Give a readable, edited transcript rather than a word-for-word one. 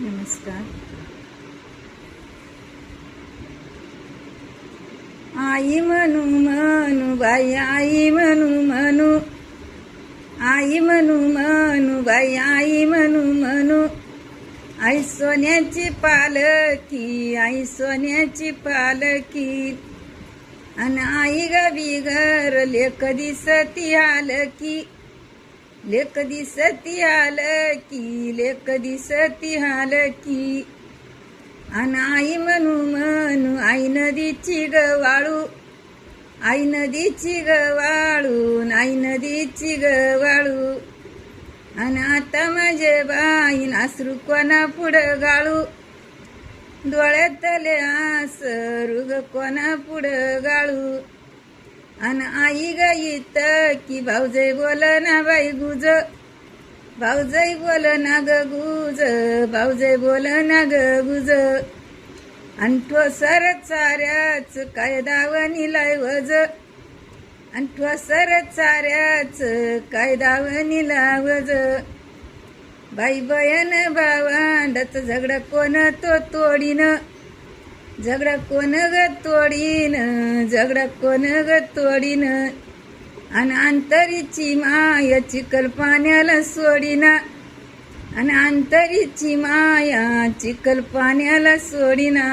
नमस्कार. आई म्हणू म्हणू बाई, आई म्हणू म्हणू, आई म्हणू म्हणू बाई, आई म्हणू म्हणू. आई सोन्याची पालखी, आई सोन्याची पालखी. अन आई ग बिगर लेक दिसती आलकी, लेक दिसती आलकी, लेक दिसती आलकी. अन आई म्हणू म्हणू आई नदीची गवाळू, आई नदीची गवाळू, आई नदीची गवाळू. अन आता माझे बाईन आसरू कोणा पुढं गाळू, डोळ्यातले आसरू ग कोणा पुढं गाळू. अन आई गाईत की भाऊजय बोल ना बाई गुज, भाऊजय बोल ना ग गुज, भाऊजय बोल ना ग गुज. अन ठोसर चाऱ्याच काय दावणीलाय वज, अन ठोसर चाऱ्याच काय दावणीला वज. बाई बयन भावांडाच झगडा कोण तो तोडीन, झगडा कोण ग तोडीन, झगडा कोण ग तोडीन. अन अंतरीची माया चिखल पाण्याला सोडीना, अन अंतरीची माया चिखल पाण्याला सोडीना.